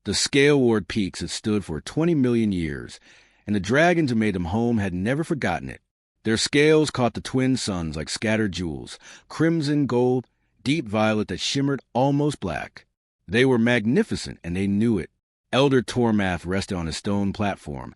The scale-ward peaks had stood for 20 million years, and the dragons who made them home had never forgotten it. Their scales caught the twin suns like scattered jewels, crimson, gold, deep violet that shimmered almost black. They were magnificent, and they knew it. Elder Tormath rested on a stone platform,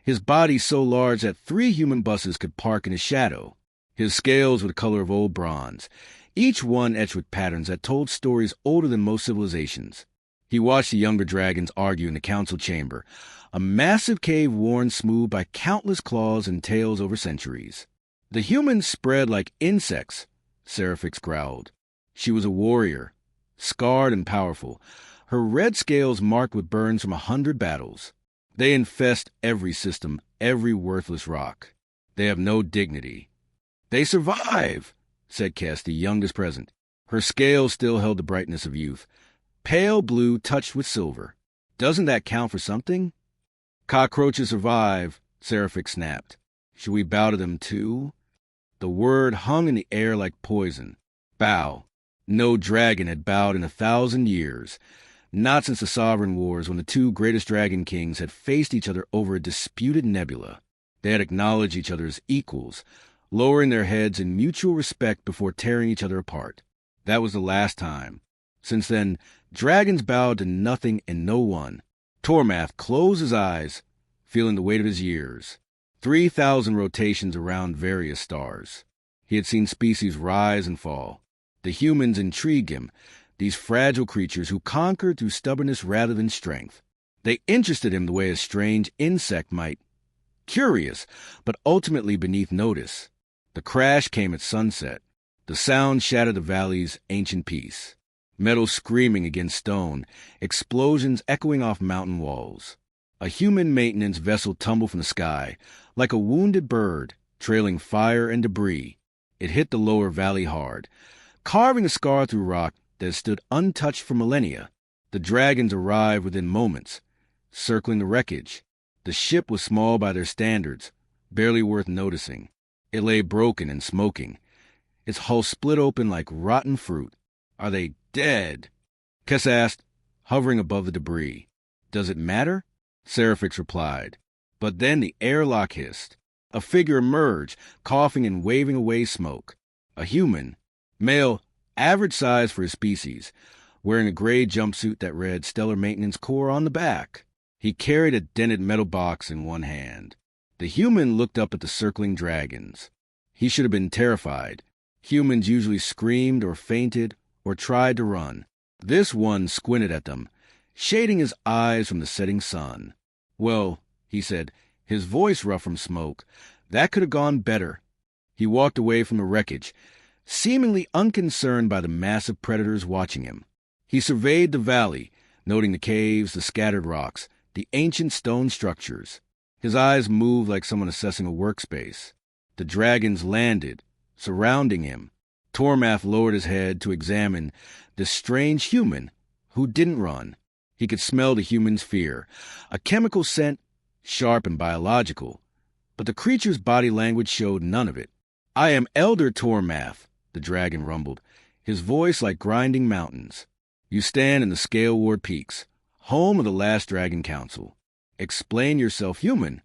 his body so large that 3 human buses could park in his shadow. His scales were the color of old bronze, each one etched with patterns that told stories older than most civilizations. He watched the younger dragons argue in the council chamber, a massive cave worn smooth by countless claws and tails over centuries. The humans spread like insects, Seraphix growled. She was a warrior, scarred and powerful, her red scales marked with burns from 100 battles. They infest every system, every worthless rock. They have no dignity. They survive, said Kess, the youngest present. Her scales still held the brightness of youth, pale blue touched with silver. Doesn't that count for something? Cockroaches survive, Seraphix snapped. Should we bow to them too? The word hung in the air like poison. Bow. No dragon had bowed in 1,000 years. Not since the Sovereign Wars, when the 2 greatest dragon kings had faced each other over a disputed nebula. They had acknowledged each other as equals, lowering their heads in mutual respect before tearing each other apart. That was the last time. Since then, dragons bowed to nothing and no one. Tormath closed his eyes, feeling the weight of his years. 3,000 rotations around various stars. He had seen species rise and fall. The humans intrigued him, these fragile creatures who conquered through stubbornness rather than strength. They interested him the way a strange insect might. Curious, but ultimately beneath notice. The crash came at sunset. The sound shattered the valley's ancient peace. Metal screaming against stone, explosions echoing off mountain walls. A human maintenance vessel tumbled from the sky, like a wounded bird, trailing fire and debris. It hit the lower valley hard, carving a scar through rock that stood untouched for millennia. The dragons arrived within moments, circling the wreckage. The ship was small by their standards, barely worth noticing. It lay broken and smoking, its hull split open like rotten fruit. Are they dead? Kess asked, hovering above the debris. Does it matter? Seraphix replied. But then the airlock hissed. A figure emerged, coughing and waving away smoke. A human, male, average size for his species, wearing a gray jumpsuit that read Stellar Maintenance Corps on the back. He carried a dented metal box in one hand. The human looked up at the circling dragons. He should have been terrified. Humans usually screamed or fainted or tried to run. This one squinted at them, shading his eyes from the setting sun. Well, he said, his voice rough from smoke, that could have gone better. He walked away from the wreckage, seemingly unconcerned by the massive predators watching him. He surveyed the valley, noting the caves, the scattered rocks, the ancient stone structures. His eyes moved like someone assessing a workspace. The dragons landed, surrounding him. Tormath lowered his head to examine this strange human who didn't run. He could smell the human's fear, a chemical scent, sharp and biological. But the creature's body language showed none of it. I am Elder Tormath, the dragon rumbled, his voice like grinding mountains. You stand in the scale-ward peaks, home of the last Dragon Council. Explain yourself human.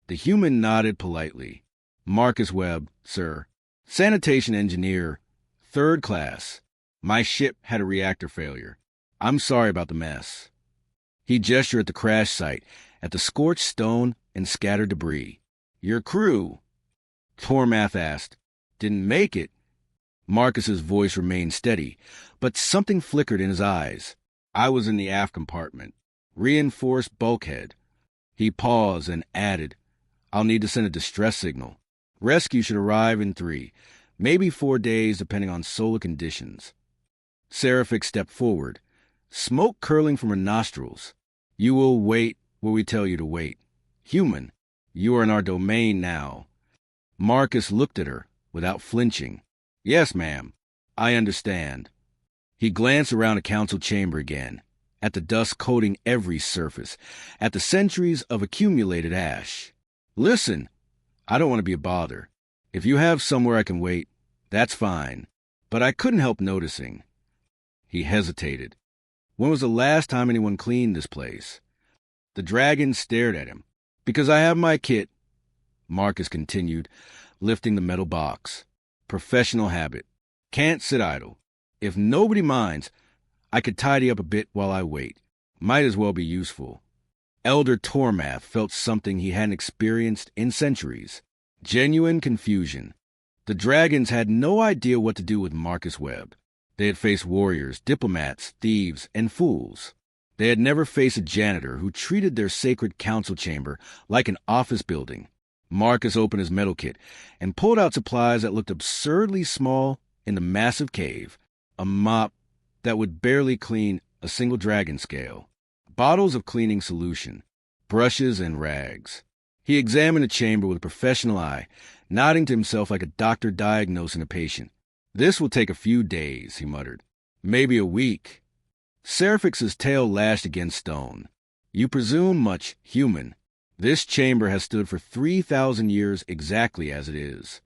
The human nodded politely. Marcus Webb, sir. Sanitation engineer, 3rd class. My ship had a reactor failure. I'm sorry about the mess. He gestured at the crash site, at the scorched stone and scattered debris. Your crew? Tormath asked. Didn't make it? Marcus's voice remained steady, but something flickered in his eyes. I was in the aft compartment. Reinforced bulkhead. He paused and added, I'll need to send a distress signal. Rescue should arrive in 3, maybe 4 days depending on solar conditions. Seraphix stepped forward, smoke curling from her nostrils. You will wait where we tell you to wait. Human, you are in our domain now. Marcus looked at her without flinching. Yes, ma'am, I understand. He glanced around the council chamber again, at the dust coating every surface, at the centuries of accumulated ash. Listen, I don't want to be a bother. If you have somewhere I can wait, that's fine. But I couldn't help noticing. He hesitated. When was the last time anyone cleaned this place? The dragon stared at him. Because I have my kit, Marcus continued, lifting the metal box. Professional habit. Can't sit idle. If nobody minds, I could tidy up a bit while I wait. Might as well be useful. Elder Tormath felt something he hadn't experienced in centuries. Genuine confusion. The dragons had no idea what to do with Marcus Webb. They had faced warriors, diplomats, thieves, and fools. They had never faced a janitor who treated their sacred council chamber like an office building. Marcus opened his metal kit and pulled out supplies that looked absurdly small in the massive cave. A mop that would barely clean a single dragon scale. Bottles of cleaning solution. Brushes and rags. He examined the chamber with a professional eye, nodding to himself like a doctor diagnosing a patient. This will take a few days, he muttered. Maybe a week. Seraphix's tail lashed against stone. You presume much, human. This chamber has stood for 3,000 years exactly as it is.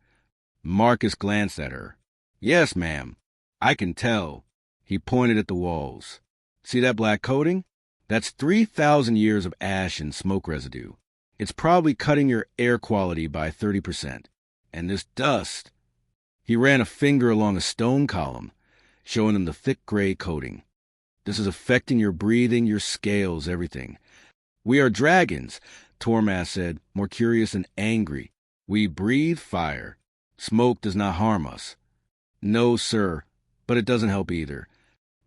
Marcus glanced at her. Yes, ma'am. I can tell. He pointed at the walls. See that black coating? That's 3,000 years of ash and smoke residue. It's probably cutting your air quality by 30%. And this dust... He ran a finger along a stone column, showing them the thick gray coating. This is affecting your breathing, your scales, everything. We are dragons, Tormath said, more curious than angry. We breathe fire. Smoke does not harm us. No, sir, but it doesn't help either.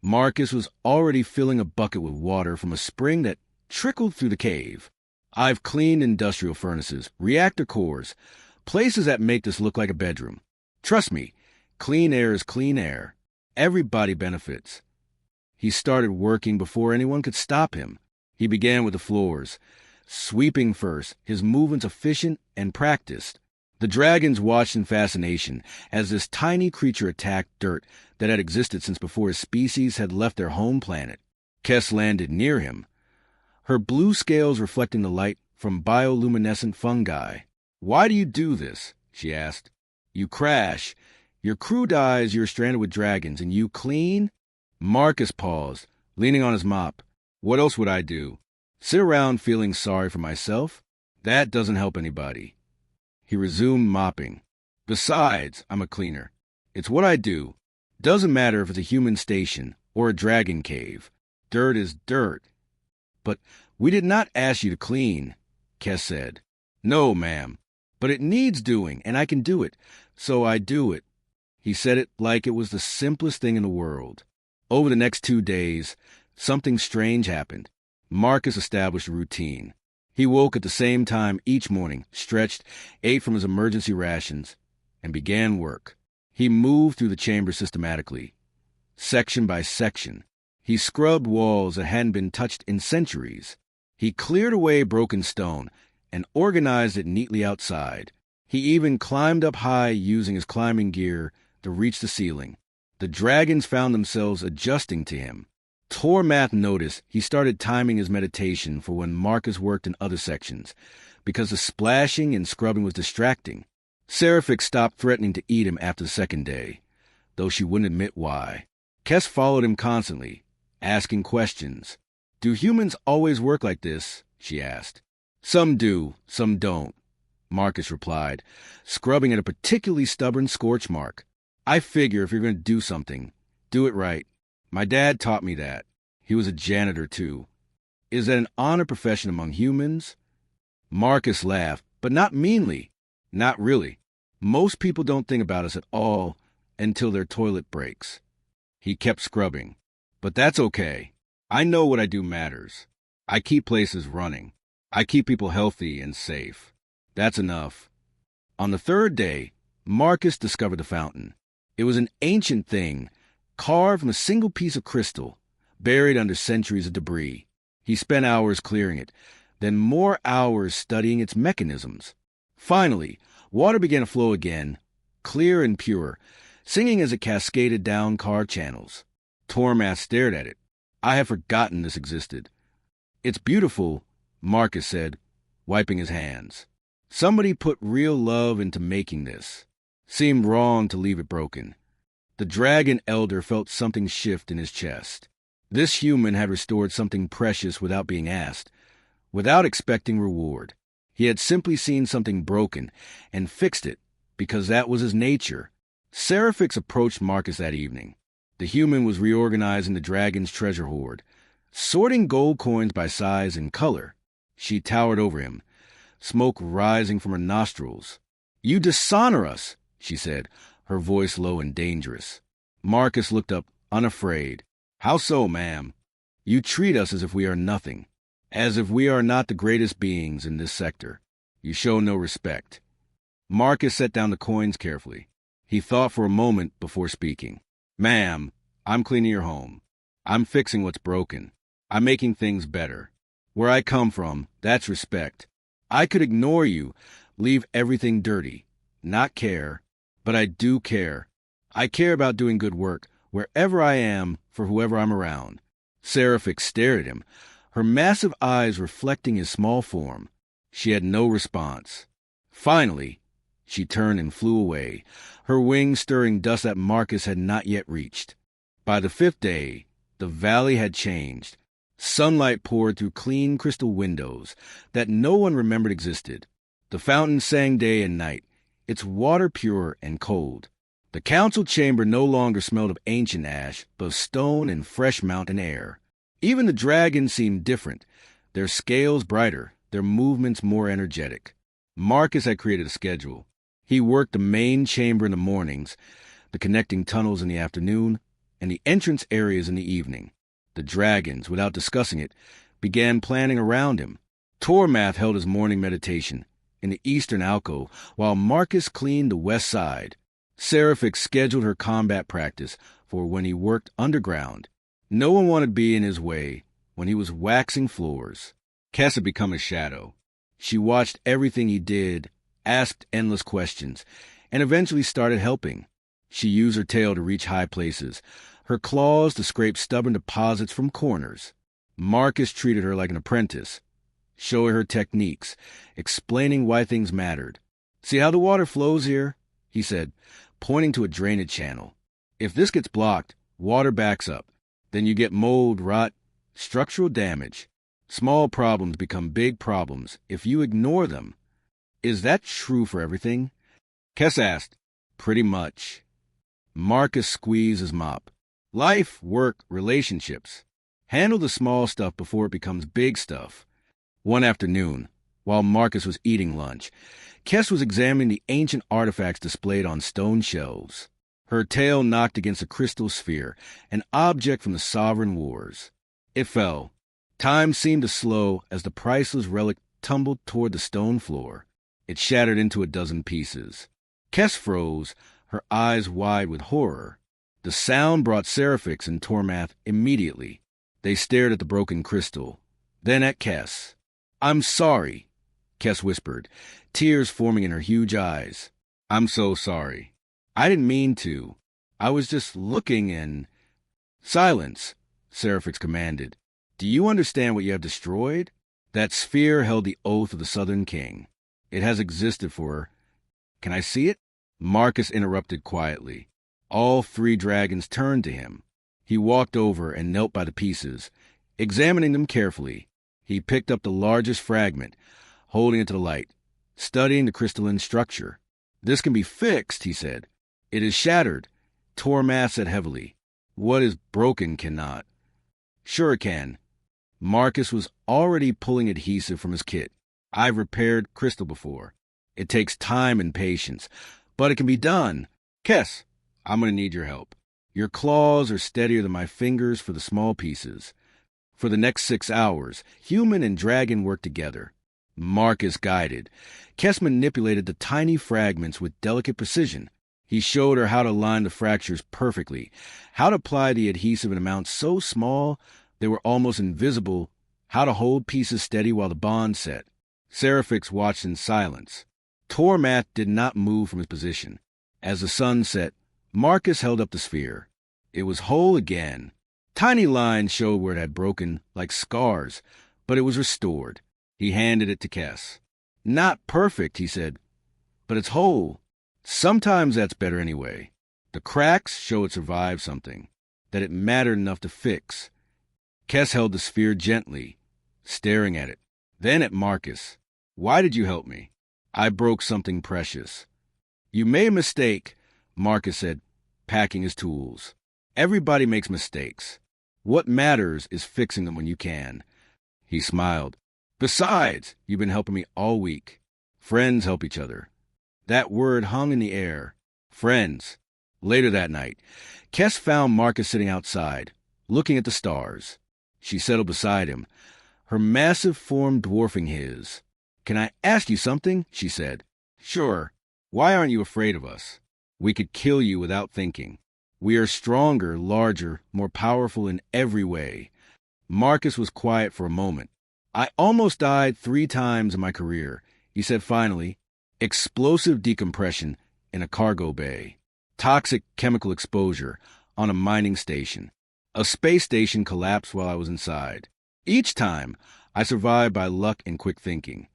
Marcus was already filling a bucket with water from a spring that trickled through the cave. I've cleaned industrial furnaces, reactor cores, places that make this look like a bedroom. Trust me, clean air is clean air. Everybody benefits. He started working before anyone could stop him. He began with the floors, sweeping first, his movements efficient and practiced. The dragons watched in fascination as this tiny creature attacked dirt that had existed since before his species had left their home planet. Kess landed near him, her blue scales reflecting the light from bioluminescent fungi. Why do you do this? She asked. You crash. Your crew dies, you're stranded with dragons, and you clean? Marcus paused, leaning on his mop. What else would I do? Sit around feeling sorry for myself? That doesn't help anybody. He resumed mopping. Besides, I'm a cleaner. It's what I do. Doesn't matter if it's a human station or a dragon cave. Dirt is dirt. But we did not ask you to clean, Kess said. No, ma'am. But it needs doing, and I can do it, so I do it. He said it like it was the simplest thing in the world. Over the next 2 days, something strange happened. Marcus established a routine. He woke at the same time each morning, stretched, ate from his emergency rations, and began work. He moved through the chamber systematically, section by section. He scrubbed walls that hadn't been touched in centuries. He cleared away broken stone and organized it neatly outside. He even climbed up high using his climbing gear to reach the ceiling. The dragons found themselves adjusting to him. Tormath noticed he started timing his meditation for when Marcus worked in other sections, because the splashing and scrubbing was distracting. Seraphix stopped threatening to eat him after the second day, though she wouldn't admit why. Kess followed him constantly, asking questions. Do humans always work like this? She asked. Some do, some don't, Marcus replied, scrubbing at a particularly stubborn scorch mark. I figure if you're going to do something, do it right. My dad taught me that. He was a janitor, too. Is that an honor profession among humans? Marcus laughed, but not meanly. Not really. Most people don't think about us at all until their toilet breaks. He kept scrubbing. But that's okay. I know what I do matters. I keep places running. I keep people healthy and safe. That's enough. On the third day, Marcus discovered the fountain. It was an ancient thing, carved from a single piece of crystal, buried under centuries of debris. He spent hours clearing it, then more hours studying its mechanisms. Finally, water began to flow again, clear and pure, singing as it cascaded down carved channels. Tormath stared at it. I had forgotten this existed. It's beautiful, Marcus said, wiping his hands. Somebody put real love into making this. Seemed wrong to leave it broken. The dragon elder felt something shift in his chest. This human had restored something precious without being asked, without expecting reward. He had simply seen something broken and fixed it because that was his nature. Seraphix approached Marcus that evening. The human was reorganizing the dragon's treasure hoard, sorting gold coins by size and color. She towered over him, smoke rising from her nostrils. "You dishonor us," she said, her voice low and dangerous. Marcus looked up, unafraid. "How so, ma'am?" "You treat us as if we are nothing, as if we are not the greatest beings in this sector. You show no respect." Marcus set down the coins carefully. He thought for a moment before speaking. "Ma'am, I'm cleaning your home. I'm fixing what's broken. I'm making things better. Where I come from, that's respect. I could ignore you, leave everything dirty, not care, but I do care. I care about doing good work wherever I am for whoever I'm around." Seraphix stared at him, her massive eyes reflecting his small form. She had no response. Finally, she turned and flew away, her wings stirring dust that Marcus had not yet reached. By the fifth day, the valley had changed. Sunlight poured through clean crystal windows that no one remembered existed. The fountain sang day and night, its water pure and cold. The council chamber no longer smelled of ancient ash, but of stone and fresh mountain air. Even the dragons seemed different, their scales brighter, their movements more energetic. Marcus had created a schedule. He worked the main chamber in the mornings, the connecting tunnels in the afternoon, and the entrance areas in the evening. The dragons, without discussing it, began planning around him. Tormath held his morning meditation in the eastern alcove, while Marcus cleaned the west side. Seraphix scheduled her combat practice for when he worked underground. No one wanted to be in his way when he was waxing floors. Kess had become his shadow. She watched everything he did, asked endless questions, and eventually started helping. She used her tail to reach high places, her claws to scrape stubborn deposits from corners. Marcus treated her like an apprentice, showing her techniques, explaining why things mattered. "See how the water flows here?" he said, pointing to a drainage channel. "If this gets blocked, water backs up. Then you get mold, rot, structural damage. Small problems become big problems if you ignore them." "Is that true for everything?" Kess asked. "Pretty much." Marcus squeezed his mop. "Life, work, relationships. Handle the small stuff before it becomes big stuff." One afternoon, while Marcus was eating lunch, Kess was examining the ancient artifacts displayed on stone shelves. Her tail knocked against a crystal sphere, an object from the Sovereign Wars. It fell. Time seemed to slow as the priceless relic tumbled toward the stone floor. It shattered into a dozen pieces. Kess froze, her eyes wide with horror. The sound brought Seraphix and Tormath immediately. They stared at the broken crystal, then at Kess. "I'm sorry," Kess whispered, tears forming in her huge eyes. "I'm so sorry. I didn't mean to. I was just looking and—" "Silence," Seraphix commanded. "Do you understand what you have destroyed?" That sphere held the oath of the Southern King. It has existed for— "Can I see it?" Marcus interrupted quietly. All three dragons turned to him. He walked over and knelt by the pieces, examining them carefully. He picked up the largest fragment, holding it to the light, studying the crystalline structure. "This can be fixed," he said. "It is shattered." Tormath said heavily. "What is broken cannot." "Sure it can." Marcus was already pulling adhesive from his kit. "I've repaired crystal before. It takes time and patience, but it can be done. Kess, I'm going to need your help. Your claws are steadier than my fingers for the small pieces." For the next 6 hours, human and dragon worked together. Marcus guided. Kess manipulated the tiny fragments with delicate precision. He showed her how to line the fractures perfectly, how to apply the adhesive in amounts so small they were almost invisible, how to hold pieces steady while the bond set. Seraphix watched in silence. Tormath did not move from his position. As the sun set, Marcus held up the sphere. It was whole again. Tiny lines showed where it had broken, like scars, but it was restored. He handed it to Kess. "Not perfect," he said, "but it's whole. Sometimes that's better anyway. The cracks show it survived something, that it mattered enough to fix. Kess held the sphere gently, staring at it, then at Marcus. Why did you help me? I broke something precious. You made a mistake, Marcus said, packing his tools. Everybody makes mistakes. What matters is fixing them when you can. He smiled. Besides, you've been helping me all week. Friends help each other. That word hung in the air. Friends. Later that night, Kess found Marcus sitting outside, looking at the stars. She settled beside him, her massive form dwarfing his. Can I ask you something? She said. Sure. Why aren't you afraid of us? We could kill you without thinking. We are stronger, larger, more powerful in every way. Marcus was quiet for a moment. I almost died 3 times in my career, he said finally. Explosive decompression in a cargo bay. Toxic chemical exposure on a mining station. A space station collapsed while I was inside. Each time, I survived by luck and quick thinking.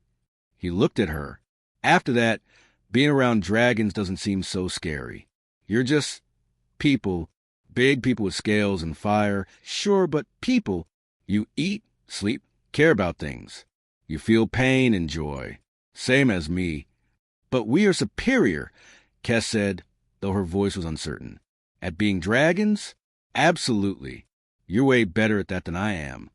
He looked at her. After that, being around dragons doesn't seem so scary. You're just people, big people with scales and fire, sure, but people. You eat, sleep, care about things. You feel pain and joy. Same as me. But we are superior, Kess said, though her voice was uncertain. At being dragons? Absolutely. You're way better at that than I am.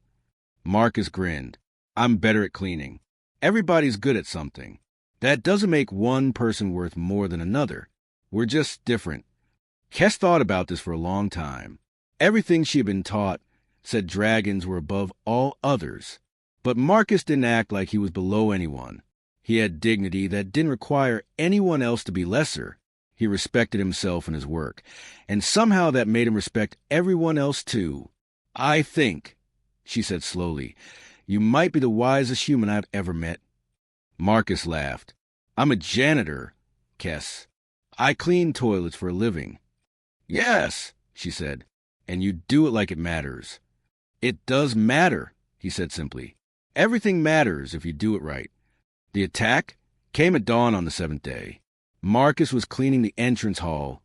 Marcus grinned. I'm better at cleaning. Everybody's good at something. That doesn't make one person worth more than another. We're just different. Kess thought about this for a long time. Everything she had been taught said dragons were above all others. But Marcus didn't act like he was below anyone. He had dignity that didn't require anyone else to be lesser. He respected himself and his work, and somehow that made him respect everyone else too. I think, she said slowly, you might be the wisest human I've ever met. Marcus laughed. I'm a janitor, Kess. I clean toilets for a living. Yes, she said, and you do it like it matters. It does matter, he said simply. Everything matters if you do it right. The attack came at dawn on the 7th day. Marcus was cleaning the entrance hall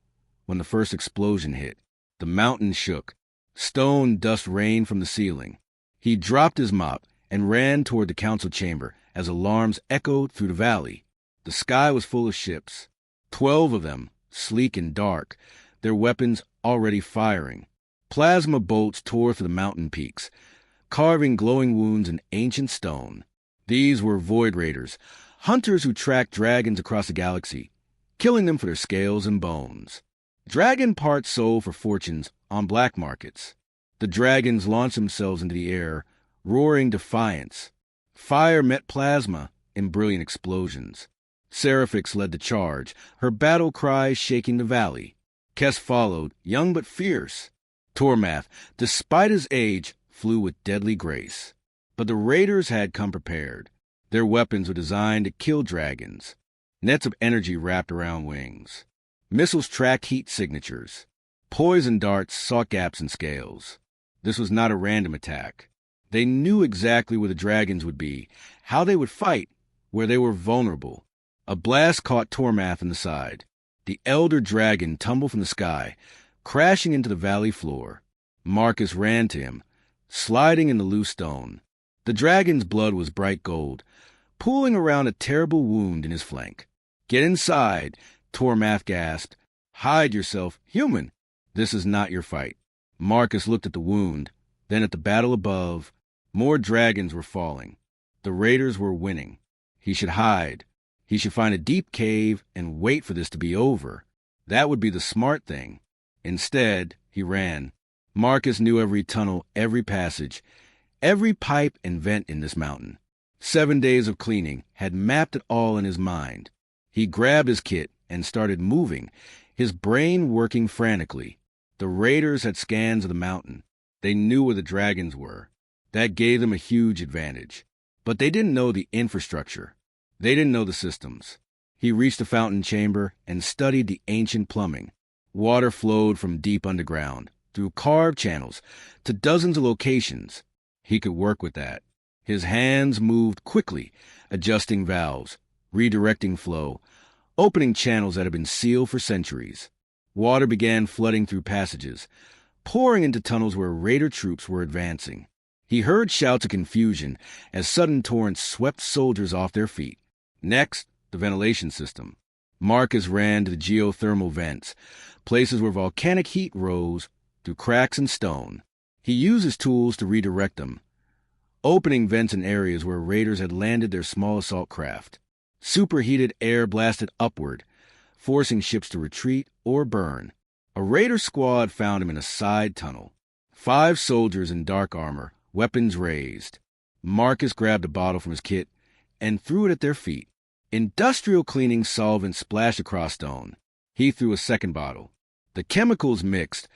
when the first explosion hit. The mountain shook. Stone dust rained from the ceiling. He dropped his mop and ran toward the council chamber as alarms echoed through the valley. The sky was full of ships, 12 of them, sleek and dark, their weapons already firing. Plasma bolts tore through the mountain peaks, carving glowing wounds in ancient stone. These were Void Raiders, hunters who tracked dragons across the galaxy, killing them for their scales and bones. Dragon parts sold for fortunes on black markets. The dragons launched themselves into the air, roaring defiance. Fire met plasma in brilliant explosions. Seraphix led the charge, her battle cries shaking the valley. Kess followed, young but fierce. Tormath, despite his age, flew with deadly grace. But the raiders had come prepared. Their weapons were designed to kill dragons. Nets of energy wrapped around wings. Missiles tracked heat signatures. Poison darts sought gaps in scales. This was not a random attack. They knew exactly where the dragons would be, how they would fight, where they were vulnerable. A blast caught Tormath in the side. The elder dragon tumbled from the sky, crashing into the valley floor. Marcus ran to him, sliding in the loose stone. The dragon's blood was bright gold, pooling around a terrible wound in his flank. Get inside, Tormath gasped. Hide yourself, human. This is not your fight. Marcus looked at the wound, then at the battle above. More dragons were falling. The raiders were winning. He should hide. He should find a deep cave and wait for this to be over. That would be the smart thing. Instead, he ran. Marcus knew every tunnel, every passage, every pipe and vent in this mountain. 7 days of cleaning had mapped it all in his mind. He grabbed his kit and started moving, his brain working frantically. The raiders had scans of the mountain. They knew where the dragons were. That gave them a huge advantage. But they didn't know the infrastructure. They didn't know the systems. He reached the fountain chamber and studied the ancient plumbing. Water flowed from deep underground, through carved channels, to dozens of locations. He could work with that. His hands moved quickly, adjusting valves, redirecting flow, opening channels that had been sealed for centuries. Water began flooding through passages, pouring into tunnels where raider troops were advancing. He heard shouts of confusion as sudden torrents swept soldiers off their feet. Next, the ventilation system. Marcus ran to the geothermal vents, places where volcanic heat rose through cracks in stone. He used his tools to redirect them, opening vents in areas where raiders had landed their small assault craft. Superheated air blasted upward, forcing ships to retreat or burn. A raider squad found him in a side tunnel. 5 soldiers in dark armor, weapons raised. Marcus grabbed a bottle from his kit and threw it at their feet. Industrial cleaning solvent splashed across stone. He threw a second bottle. The chemicals mixed,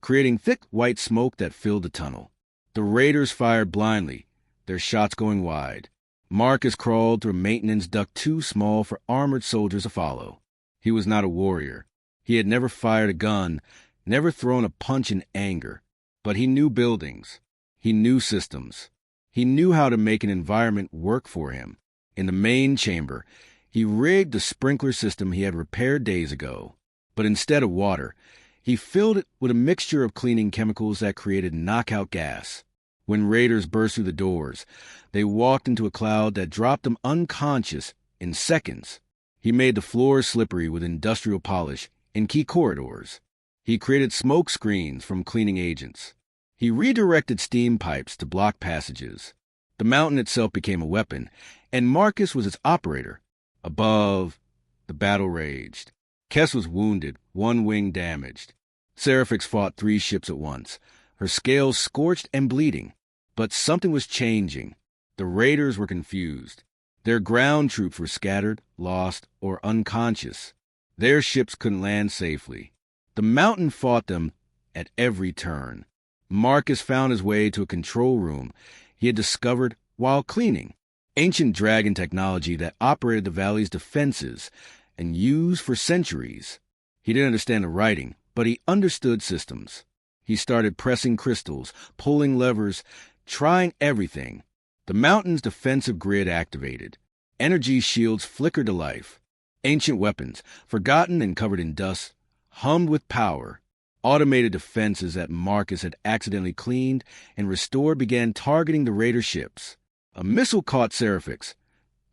creating thick white smoke that filled the tunnel. The raiders fired blindly, their shots going wide. Marcus crawled through a maintenance duct too small for armored soldiers to follow. He was not a warrior. He had never fired a gun, never thrown a punch in anger. But he knew buildings. He knew systems. He knew how to make an environment work for him. In the main chamber, he rigged the sprinkler system he had repaired days ago. But instead of water, he filled it with a mixture of cleaning chemicals that created knockout gas. When raiders burst through the doors, they walked into a cloud that dropped them unconscious in seconds. He made the floors slippery with industrial polish in key corridors. He created smoke screens from cleaning agents. He redirected steam pipes to block passages. The mountain itself became a weapon, and Marcus was its operator. Above, the battle raged. Kess was wounded, one wing damaged. Seraphix fought 3 ships at once, her scales scorched and bleeding. But something was changing. The raiders were confused. Their ground troops were scattered, lost, or unconscious. Their ships couldn't land safely. The mountain fought them at every turn. Marcus found his way to a control room he had discovered while cleaning. Ancient dragon technology that operated the valley's defenses and used for centuries. He didn't understand the writing, but he understood systems. He started pressing crystals, pulling levers, trying everything. The mountain's defensive grid activated. Energy shields flickered to life. Ancient weapons, forgotten and covered in dust, hummed with power. Automated defenses that Marcus had accidentally cleaned and restored began targeting the raider ships. A missile caught Seraphix,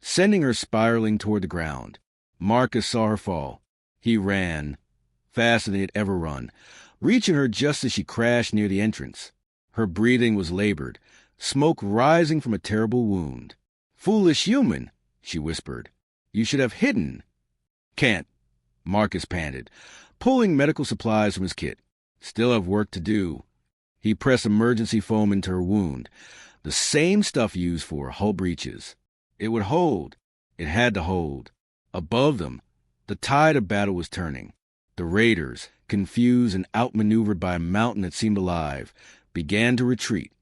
sending her spiraling toward the ground. Marcus saw her fall. He ran, faster than he had ever run, reaching her just as she crashed near the entrance. Her breathing was labored, smoke rising from a terrible wound. "Foolish human," she whispered. "You should have hidden." "Can't," Marcus panted, pulling medical supplies from his kit. "Still have work to do." He pressed emergency foam into her wound, the same stuff used for hull breaches. It would hold. It had to hold. Above them, the tide of battle was turning. The raiders, confused and outmaneuvered by a mountain that seemed alive, began to retreat.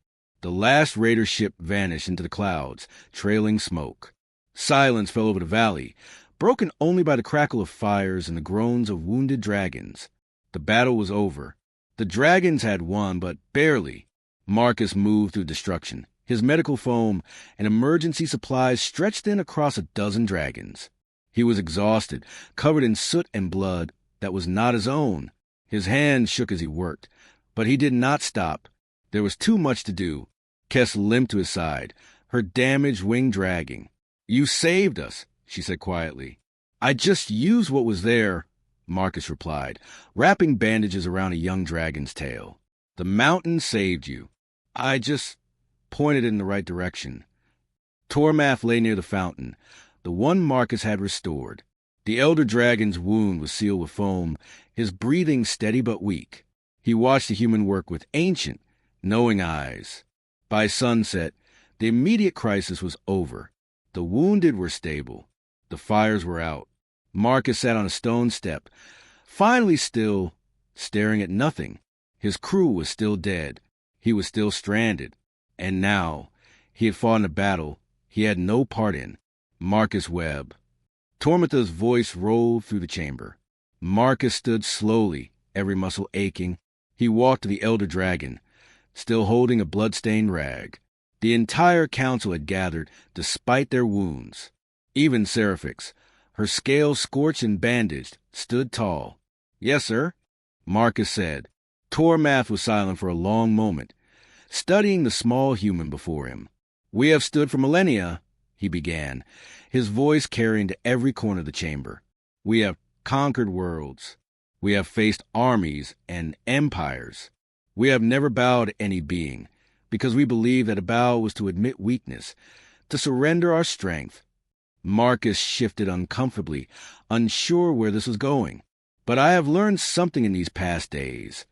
The last raider ship vanished into the clouds, trailing smoke. Silence fell over the valley, broken only by the crackle of fires and the groans of wounded dragons. The battle was over. The dragons had won, but barely. Marcus moved through destruction, his medical foam and emergency supplies stretched thin across a dozen dragons. He was exhausted, covered in soot and blood that was not his own. His hands shook as he worked, but he did not stop. There was too much to do. Kess limped to his side, her damaged wing dragging. "You saved us," she said quietly. "I just used what was there," Marcus replied, wrapping bandages around a young dragon's tail. "The mountain saved you. I just pointed in the right direction." Tormath lay near the fountain, the one Marcus had restored. The elder dragon's wound was sealed with foam, his breathing steady but weak. He watched the human work with ancient, knowing eyes. By sunset, the immediate crisis was over. The wounded were stable. The fires were out. Marcus sat on a stone step, finally still, staring at nothing. His crew was still dead. He was still stranded. And now, he had fought in a battle he had no part in. Marcus Webb. Tormitha's voice rolled through the chamber. Marcus stood slowly, every muscle aching. He walked to the elder dragon, still holding a blood-stained rag. The entire council had gathered, despite their wounds. Even Seraphix, her scales scorched and bandaged, stood tall. "Yes, sir," Marcus said. Tormath was silent for a long moment. studying the small human before him. "We have stood for millennia," he began, his voice carrying to every corner of the chamber. "We have conquered worlds. We have faced armies and empires. We have never bowed to any being, because we believed that a bow was to admit weakness, to surrender our strength." Marcus shifted uncomfortably, unsure where this was going. "But I have learned something in these past days,"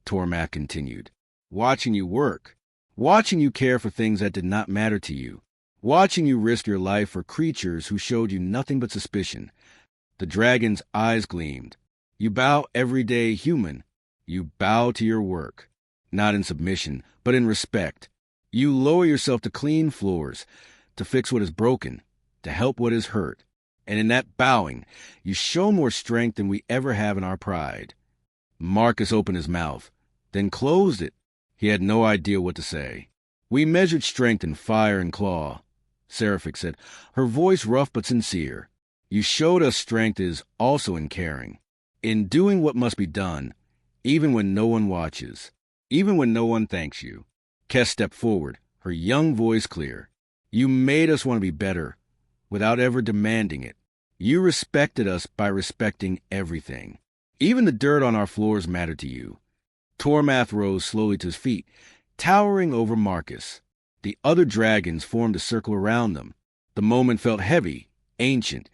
Tormath continued. "Watching you work, watching you care for things that did not matter to you, watching you risk your life for creatures who showed you nothing but suspicion." The dragon's eyes gleamed. "You bow every day, human. You bow to your work, not in submission, but in respect. You lower yourself to clean floors, to fix what is broken, to help what is hurt. And in that bowing, you show more strength than we ever have in our pride." Marcus opened his mouth, then closed it. He had no idea what to say. "We measured strength in fire and claw," Seraphic said, her voice rough but sincere. "You showed us strength is also in caring, in doing what must be done, even when no one watches, even when no one thanks you." Kes stepped forward, her young voice clear. "You made us want to be better, without ever demanding it. You respected us by respecting everything. Even the dirt on our floors mattered to you." Tormath rose slowly to his feet, towering over Marcus. The other dragons formed a circle around them. The moment felt heavy, ancient,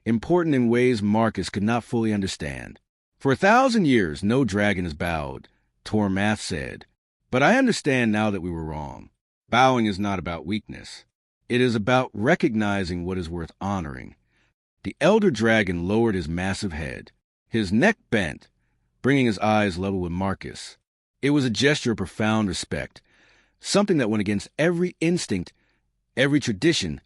important in ways Marcus could not fully understand. "For 1,000 years, no dragon has bowed," Tormath said. "But I understand now that we were wrong. Bowing is not about weakness. It is about recognizing what is worth honoring." The elder dragon lowered his massive head. His neck bent, bringing his eyes level with Marcus. It was a gesture of profound respect, something that went against every instinct, every tradition,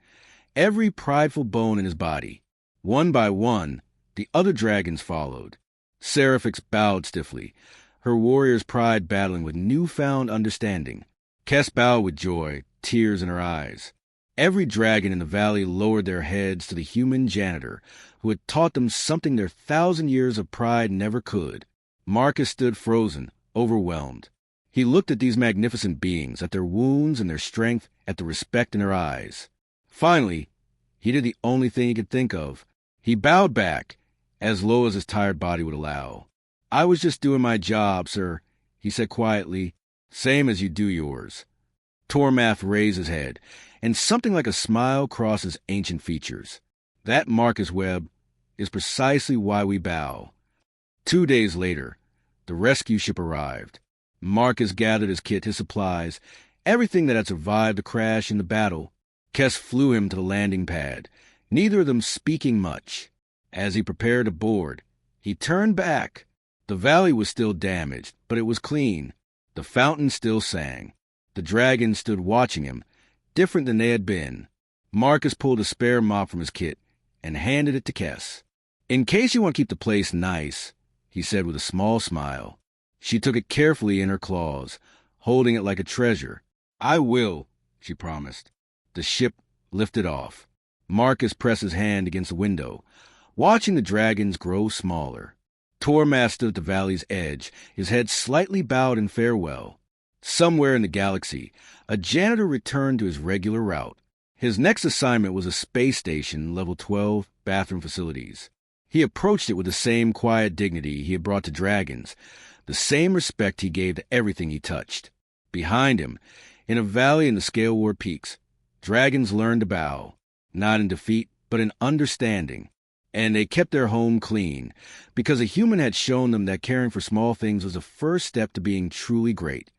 every prideful bone in his body. One by one, the other dragons followed. Seraphix bowed stiffly, her warrior's pride battling with newfound understanding. Kes bowed with joy, tears in her eyes. Every dragon in the valley lowered their heads to the human janitor, who had taught them something their 1,000 years of pride never could. Marcus stood frozen, overwhelmed. He looked at these magnificent beings, at their wounds and their strength, at the respect in their eyes. Finally, he did the only thing he could think of. He bowed back, as low as his tired body would allow. "I was just doing my job, sir," he said quietly. "Same as you do yours." Tormath raised his head, and something like a smile crossed his ancient features. "That, Marcus Webb, is precisely why we bow." 2 days later, the rescue ship arrived. Marcus gathered his kit, his supplies, everything that had survived the crash and the battle. Kes flew him to the landing pad, neither of them speaking much. As he prepared to board, he turned back. The valley was still damaged, but it was clean. The fountain still sang. The dragons stood watching him, different than they had been. Marcus pulled a spare mop from his kit and handed it to Kes. "In case you want to keep the place nice," he said with a small smile. She took it carefully in her claws, holding it like a treasure. "I will," she promised. The ship lifted off. Marcus pressed his hand against the window, watching the dragons grow smaller. Tormath stood at the valley's edge, his head slightly bowed in farewell. Somewhere in the galaxy, a janitor returned to his regular route. His next assignment was a space station, level 12, bathroom facilities. He approached it with the same quiet dignity he had brought to dragons, the same respect he gave to everything he touched. Behind him, in a valley in the Scale War peaks, dragons learned to bow, not in defeat, but in understanding. And they kept their home clean, because a human had shown them that caring for small things was the first step to being truly great.